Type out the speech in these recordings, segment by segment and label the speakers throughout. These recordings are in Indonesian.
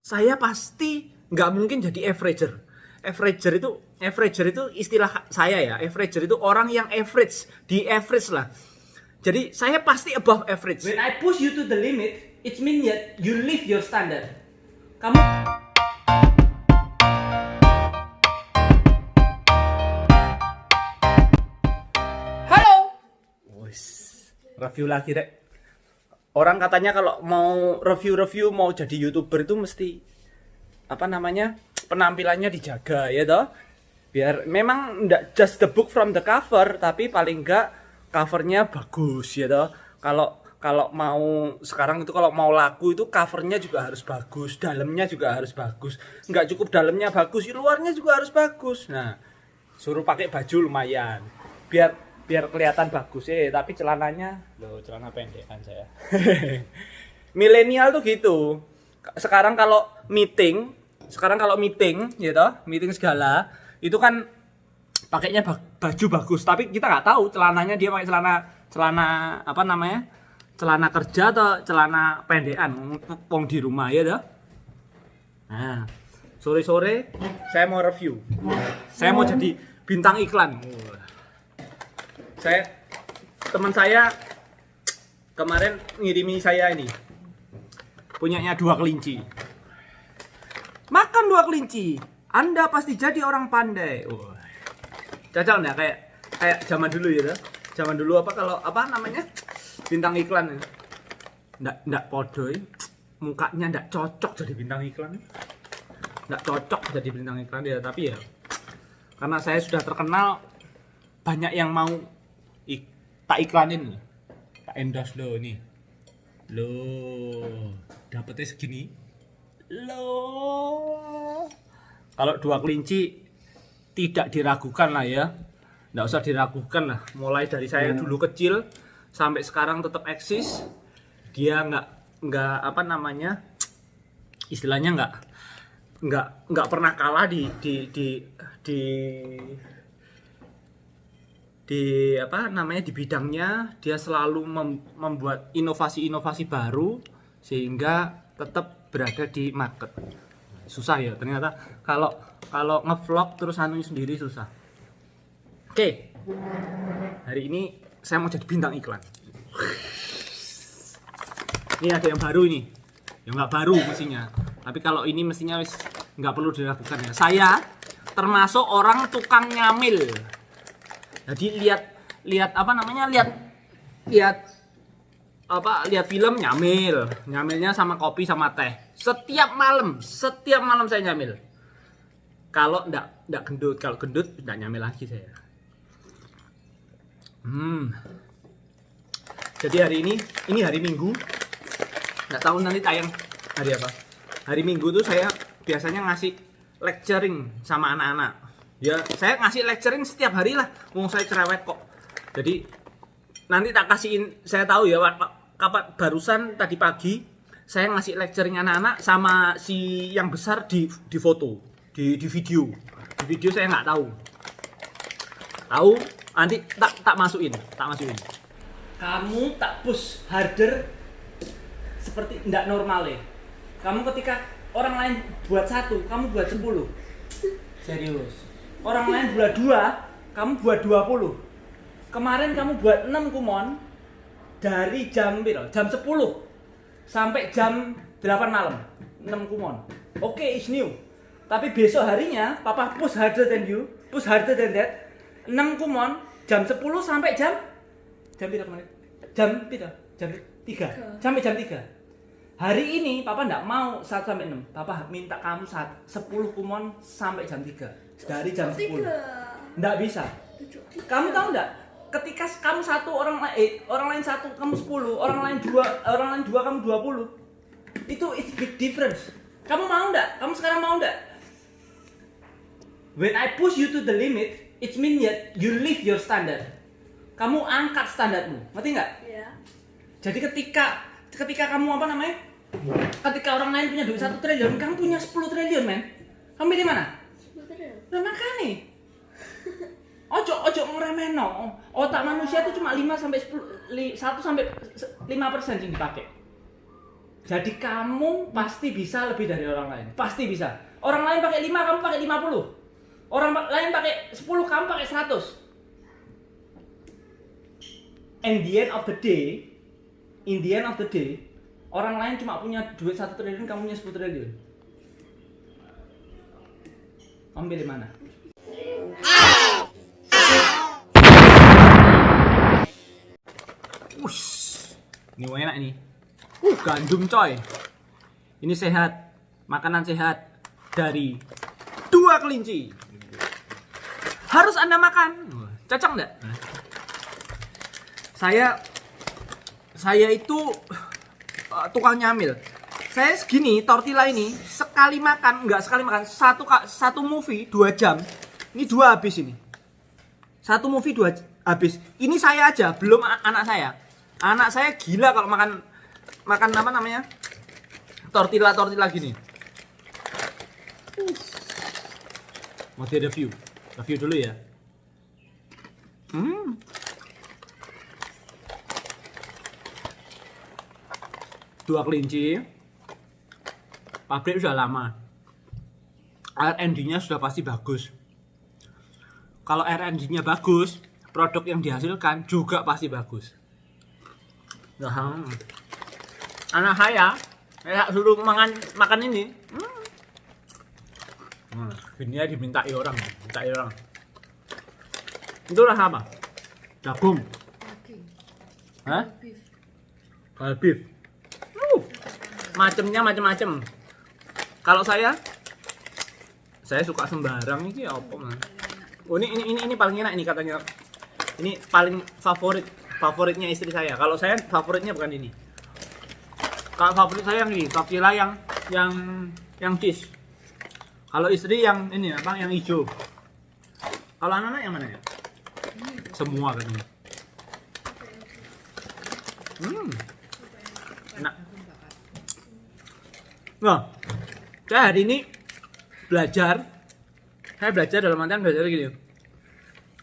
Speaker 1: saya pasti nggak mungkin jadi averager. Averager itu istilah saya ya. Averager itu orang yang average, di average lah. Jadi saya pasti above average.
Speaker 2: When I push you to the limit, it means that you live your standard. Kamu Halo.
Speaker 1: Wis, review lagi Rek. Orang katanya kalau mau review mau jadi YouTuber itu mesti penampilannya dijaga ya toh. Biar memang enggak just the book from the cover, tapi paling enggak covernya bagus ya toh. Kalau mau sekarang itu kalau mau laku itu covernya juga harus bagus, dalamnya juga harus bagus. Enggak cukup dalamnya bagus, luarnya juga harus bagus. Nah, suruh pakai baju lumayan. Biar kelihatan bagus tapi celananya celana pendekan saya. Milenial tuh gitu. Sekarang kalau meeting ya toh, meeting segala itu kan pakainya baju bagus, tapi kita nggak tahu celananya dia pakai celana celana kerja atau celana pendekan wong di rumah ya toh. Nah, sore-sore saya mau review. Saya mau jadi bintang iklan. Teman saya kemarin ngirimi saya ini punyanya 2 kelinci. Makan 2 kelinci, Anda pasti jadi orang pandai. Cocok nggak kayak zaman dulu ya tuh? Zaman dulu kalau bintang iklan. Nggak podo, mukanya nggak cocok jadi bintang iklan. Nggak cocok jadi bintang iklan ya, tapi ya karena saya sudah terkenal, banyak yang mau tak iklanin, tak endorse lo nih. Lo dapetnya segini. Lo kalau 2 kelinci tidak diragukan lah ya. Nggak usah diragukan lah. Mulai dari saya dulu kecil sampai sekarang tetap eksis. Dia nggak istilahnya nggak pernah kalah di bidangnya. Dia selalu membuat inovasi baru sehingga tetap berada di market. Susah ya ternyata kalau ngevlog terus sendiri susah. Oke. Hari ini saya mau jadi bintang iklan. Ini ada yang baru ini. Ya nggak baru mestinya. Tapi kalau ini mestinya nggak perlu diragukan ya. Saya termasuk orang tukang nyamil. Jadi lihat film nyamilnya sama kopi sama teh. Setiap malam saya nyamil. Kalau enggak gendut, kalau gendut enggak nyamil lagi saya. Jadi hari ini hari Minggu. Enggak tahu nanti tayang hari apa. Hari Minggu tuh saya biasanya ngasih lecturing sama anak-anak. Ya, saya ngasih lecturing setiap hari lah. Mau saya cerewet kok. Jadi nanti tak kasihin, saya tahu ya kapan barusan tadi pagi saya ngasih lecturing anak-anak sama si yang besar di foto, di video. Di video saya nggak tahu. Nanti tak masukin.
Speaker 2: Kamu tak push harder seperti ndak normal ya. Kamu ketika orang lain buat 1, kamu buat 10. Serius. Orang lain buat 2, kamu buat 20. Kemarin kamu buat 6 kumon dari jam 10 sampai jam 8 malam. 6 kumon. Oke, it's new. Tapi besok harinya papa push harder than you, push harder than that. 6 kumon jam 10 sampai jam berapa menit? Jam 3. Sampai jam 3. Hari ini papa enggak mau 1 sampai 6. Papa minta kamu 10 kumon sampai jam 3. Dari jam 10. Enggak bisa. Kamu tahu enggak? Ketika kamu 1 orang lain 1 kamu 10, orang lain 2 kamu 20. Itu it's big difference. Kamu mau enggak? Kamu sekarang mau enggak? When I push you to the limit, it means that you live your standard. Kamu angkat standarmu. Ngerti enggak? Iya. Jadi ketika kamu ketika orang lain punya duit 1 triliun, kamu punya 10 triliun, men. Kamu pilih mana? 10 triliun. Nah, makanya. Ojo ngeremehno. Otak manusia itu cuma 1 sampai 5% yang dipakai. Jadi kamu pasti bisa lebih dari orang lain. Pasti bisa. Orang lain pakai 5, kamu pakai 50. Orang lain pakai 10, kamu pakai 100. In the end of the day, orang lain cuma punya duit 1 triliun, kamu punya 10 triliun. Kamu pilih mana?
Speaker 1: Ush, ini enak ini. Gandum coy. Ini sehat, makanan sehat dari Dua Kelinci. Harus Anda makan. Cocok nggak? Saya itu tukang nyamil. Saya segini tortilla ini sekali makan, satu movie 2 jam. Ini 2 habis ini. Satu movie 2 habis. Ini saya aja, belum anak saya. Anak saya gila kalau makan apa namanya? Tortilla gini. Mau review dulu ya. Dua Kelinci. Pabrik sudah lama. R&D-nya sudah pasti bagus. Kalau R&D-nya bagus, produk yang dihasilkan juga pasti bagus. Nah, anak saya suruh makan ini. Ini dimintai orang. Itulah apa? Jagung. Hah? Beef. Macam-macam. Kalau saya suka sembarang ini apa? Oh, ini paling enak ini katanya. Ini paling favoritnya istri saya. Kalau saya favoritnya bukan ini. Kalau favorit saya yang ini, tortilla yang cheese. Kalau istri yang ini apa? Yang hijau. Kalau anak-anak yang mana ya? Semua katanya. Enak. Nah, saya hari ini belajar dalam artian belajar gini.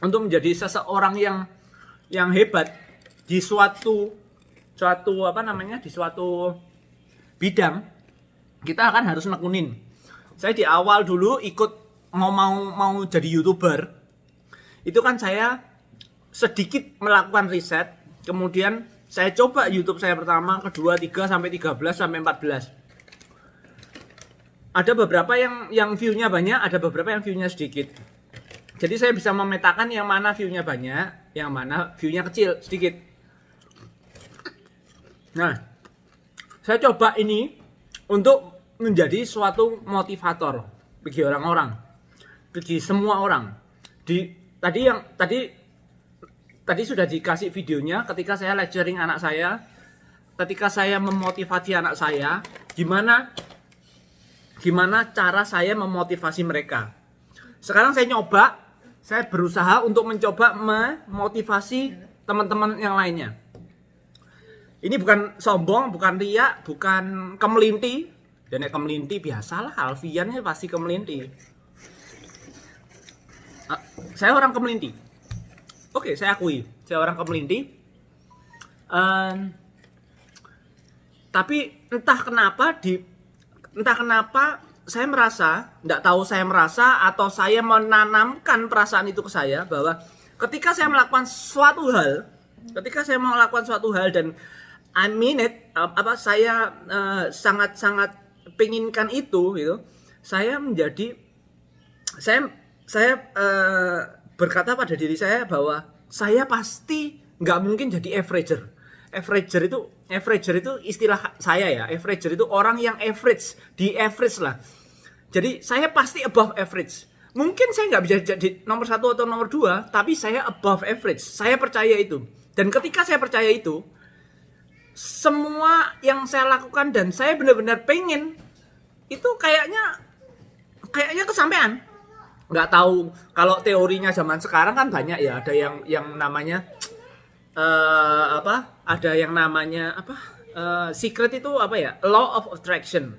Speaker 1: Untuk menjadi seseorang yang hebat di suatu bidang, kita akan harus nekunin. Saya di awal dulu ikut mau jadi YouTuber. Itu kan saya sedikit melakukan riset, kemudian saya coba YouTube saya pertama, kedua, 3 sampai 13 sampai 14. Ada beberapa yang view-nya banyak, ada beberapa yang view-nya sedikit. Jadi saya bisa memetakan yang mana view-nya banyak, yang mana view-nya kecil, sedikit. Nah, saya coba ini untuk menjadi suatu motivator bagi orang-orang, bagi semua orang. Tadi sudah dikasih videonya ketika saya lecturing anak saya, ketika saya memotivasi anak saya, gimana cara saya memotivasi mereka. Sekarang saya berusaha untuk mencoba memotivasi teman-teman yang lainnya. Ini bukan sombong, bukan riak, bukan kemelinti. Dan kemelinti biasalah, Alfian pasti kemelinti. Saya orang kemelinti. Oke, saya akui, saya orang kemelinti. Tapi entah kenapa saya merasa, atau saya menanamkan perasaan itu ke saya bahwa ketika saya melakukan suatu hal dan I mean it, saya sangat penginkan itu gitu, saya berkata pada diri saya bahwa saya pasti nggak mungkin jadi averager. Averager itu istilah saya ya. Averager itu orang yang average, di average lah. Jadi saya pasti above average. Mungkin saya nggak bisa jadi nomor 1 atau nomor 2, tapi saya above average. Saya percaya itu. Dan ketika saya percaya itu, semua yang saya lakukan dan saya benar-benar pengen itu kayaknya kesampaian. Nggak tahu kalau teorinya zaman sekarang kan banyak ya, ada yang namanya ada yang namanya secret itu apa ya, law of attraction.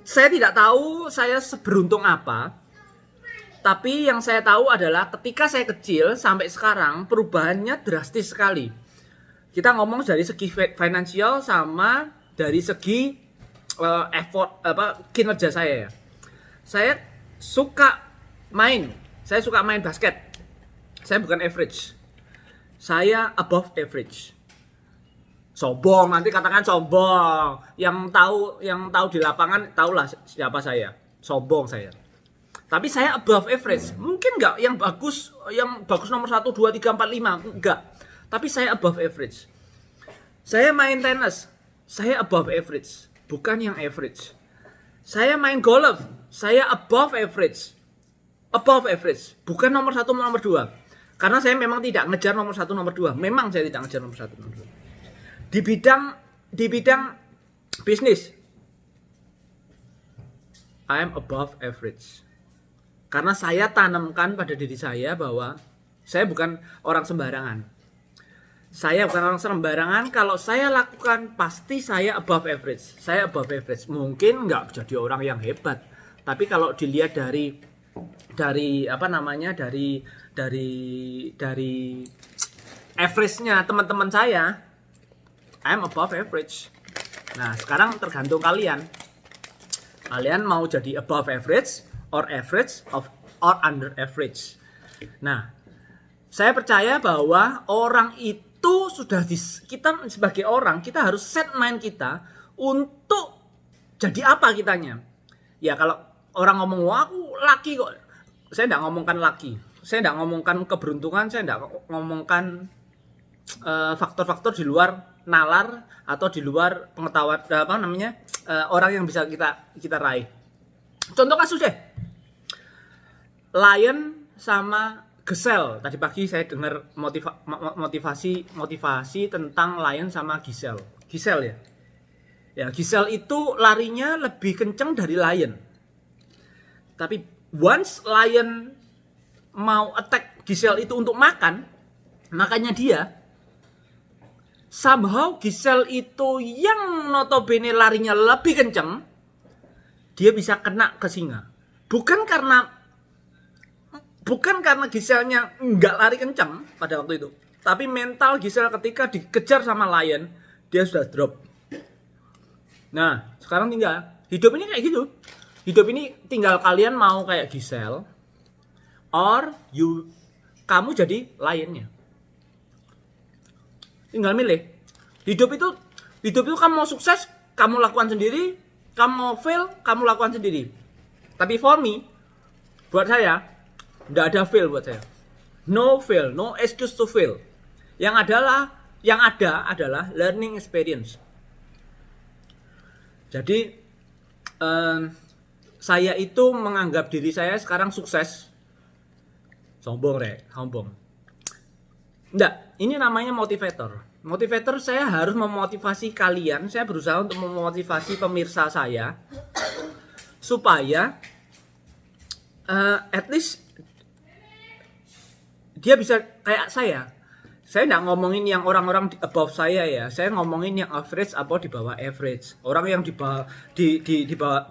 Speaker 1: Saya tidak tahu saya seberuntung apa, tapi yang saya tahu adalah ketika saya kecil sampai sekarang perubahannya drastis sekali. Kita ngomong dari segi finansial sama dari segi effort kinerja saya ya. Saya suka main basket. Saya bukan average. Saya above average. Sombong, nanti katakan sombong. Yang tahu di lapangan tahulah siapa saya. Sombong saya. Tapi saya above average. Mungkin enggak yang bagus nomor 1 2 3 4 5, enggak. Tapi saya above average. Saya main tenis, saya above average, bukan yang average. Saya main golf, saya above average. Above average, bukan nomor 1 nomor 2. Karena saya memang tidak ngejar nomor 1 nomor 2. Memang saya tidak ngejar nomor 1 nomor 2. Di bidang bisnis, I am above average. Karena saya tanamkan pada diri saya bahwa saya bukan orang sembarangan. Saya bukan orang sembarangan, kalau saya lakukan pasti saya above average. Saya above average. Mungkin nggak jadi orang yang hebat, tapi kalau dilihat dari average-nya teman-teman saya, I am above average. Nah, sekarang tergantung kalian. Kalian mau jadi above average or average or under average. Nah, saya percaya bahwa orang itu sudah kita sebagai orang, kita harus set mind kita untuk jadi apa kitanya. Ya kalau orang ngomong, wah aku laki kok. Saya tidak ngomongkan laki. Saya tidak ngomongkan keberuntungan, saya tidak ngomongkan faktor-faktor di luar nalar atau di luar pengetahuan orang yang bisa kita raih. Contoh kasus deh. Lion sama Giselle. Tadi pagi saya dengar motivasi tentang Lion sama Giselle. Giselle ya. Ya, Giselle itu larinya lebih kenceng dari Lion. Tapi once Lion mau attack Giselle itu untuk makannya dia, somehow Giselle itu yang notabene larinya lebih kenceng, dia bisa kena ke singa. Bukan karena Giselle-nya nggak lari kencang pada waktu itu, tapi mental Giselle ketika dikejar sama Lion, dia sudah drop. Nah, sekarang tinggal hidup ini kayak gitu. Hidup ini tinggal kalian mau kayak Giselle or kamu jadi Lionnya. Tinggal milih. Hidup itu kamu mau sukses, kamu lakukan sendiri, kamu mau fail, kamu lakukan sendiri. Tapi for me, buat saya nggak ada fail buat saya. No fail, no excuse to fail. Yang ada adalah learning experience. Jadi saya itu menganggap diri saya sekarang sukses. Sombong. Enggak, ini namanya motivator. Motivator, saya harus memotivasi kalian. Saya berusaha untuk memotivasi pemirsa saya supaya at least dia bisa kayak saya. Saya nggak ngomongin yang orang-orang above saya ya. Saya ngomongin yang average atau di bawah average. Orang yang di bawah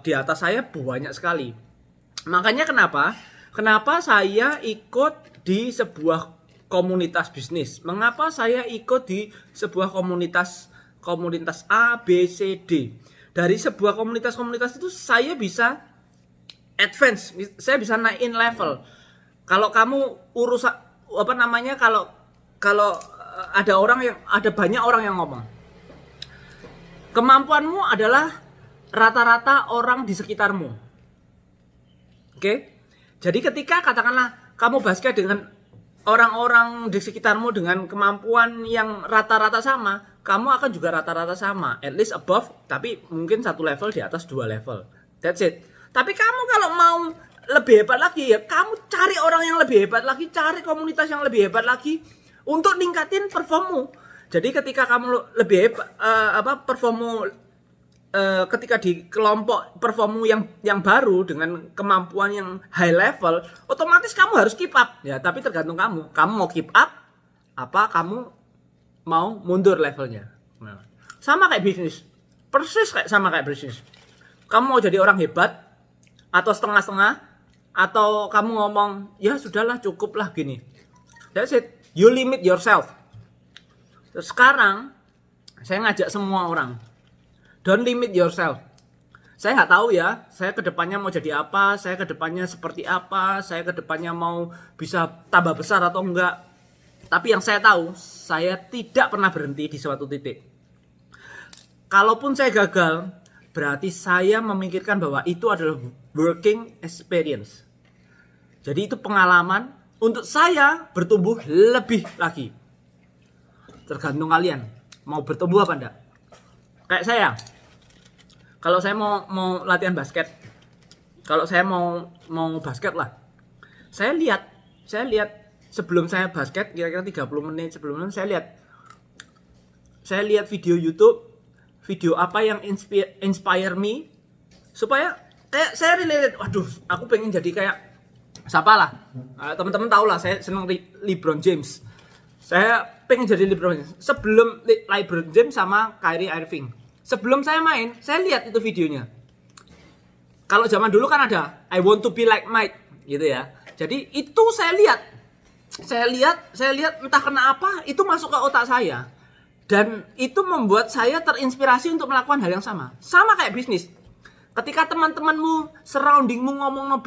Speaker 1: di atas saya banyak sekali. Makanya kenapa saya ikut di sebuah komunitas bisnis. Mengapa saya ikut di sebuah komunitas A, B, C, D. Dari sebuah komunitas itu saya bisa advance, saya bisa naikin level. Kalau kamu kalau ada banyak orang yang ngomong, kemampuanmu adalah rata-rata orang di sekitarmu. Oke? Jadi ketika katakanlah kamu basket dengan orang-orang di sekitarmu dengan kemampuan yang rata-rata sama, kamu akan juga rata-rata sama, at least above, tapi mungkin 1 level di atas 2 level. That's it. Tapi kamu kalau mau lebih hebat lagi, ya kamu cari orang yang lebih hebat lagi, cari komunitas yang lebih hebat lagi untuk ningkatin performmu. Jadi ketika kamu lebih hebat, performmu ketika di kelompok performmu yang baru dengan kemampuan yang high level, otomatis kamu harus keep up. Ya, tapi tergantung kamu. Kamu mau keep up apa kamu mau mundur levelnya. Nah, sama kayak bisnis. Persis sama kayak bisnis. Kamu mau jadi orang hebat atau setengah-setengah, atau kamu ngomong ya sudahlah cukuplah gini. That's it. You limit yourself. Terus sekarang saya ngajak semua orang, Don't limit yourself. Saya nggak tahu ya, saya kedepannya mau jadi apa, saya kedepannya seperti apa, saya kedepannya mau bisa tambah besar atau enggak. Tapi yang saya tahu, saya tidak pernah berhenti di suatu titik. Kalaupun saya gagal, berarti saya memikirkan bahwa itu adalah working experience. Jadi itu pengalaman untuk saya bertumbuh lebih lagi. Tergantung kalian, mau bertumbuh apa enggak. Kayak saya. Kalau saya mau latihan basket, kalau saya mau basket lah, saya lihat sebelum saya basket kira-kira 30 menit sebelumnya saya lihat video YouTube, video apa yang inspire me supaya kayak saya related. Waduh, aku pengen jadi kayak siapa lah, teman-teman tahu lah, saya senang LeBron James. Saya pengen jadi LeBron James sebelum LeBron James sama Kyrie Irving. Sebelum saya main, saya lihat itu videonya. Kalau zaman dulu kan ada I want to be like Mike gitu ya. Jadi itu saya lihat entah kenapa itu masuk ke otak saya. Dan itu membuat saya terinspirasi untuk melakukan hal yang sama. Sama kayak bisnis. Ketika teman-temanmu, surroundingmu ngomongin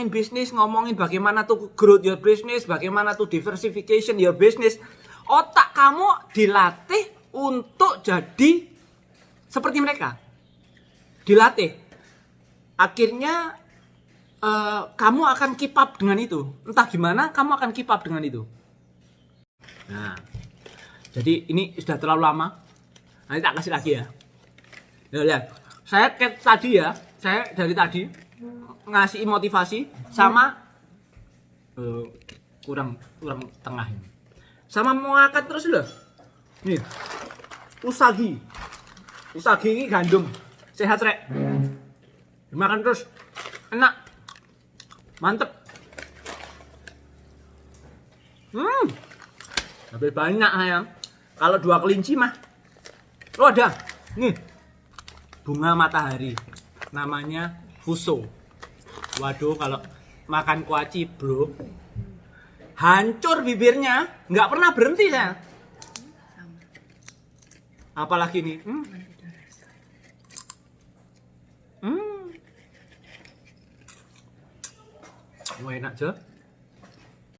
Speaker 1: bisnis, ngomongin bagaimana tuh growth your business, bagaimana tuh diversification your business, otak kamu dilatih untuk jadi seperti mereka, dilatih. Akhirnya kamu akan keep up dengan itu. Entah gimana, kamu akan keep up dengan itu. Nah, jadi ini sudah terlalu lama. Nanti tak kasih lagi ya. Lihat, saya kayak tadi ya, saya dari tadi ngasih motivasi sama kurang tengah ini. Sama mengangkat terus loh. Nih, Usagi ini gandum, sehat rek. Dimakan terus, enak, mantep. Lebih banyak sayang. Kalau 2 kelinci mah, oh ada, nih, bunga matahari, namanya fuso. Waduh, kalau makan kuaci bro, hancur bibirnya, nggak pernah berhenti saya. Apalagi nih, enak aja.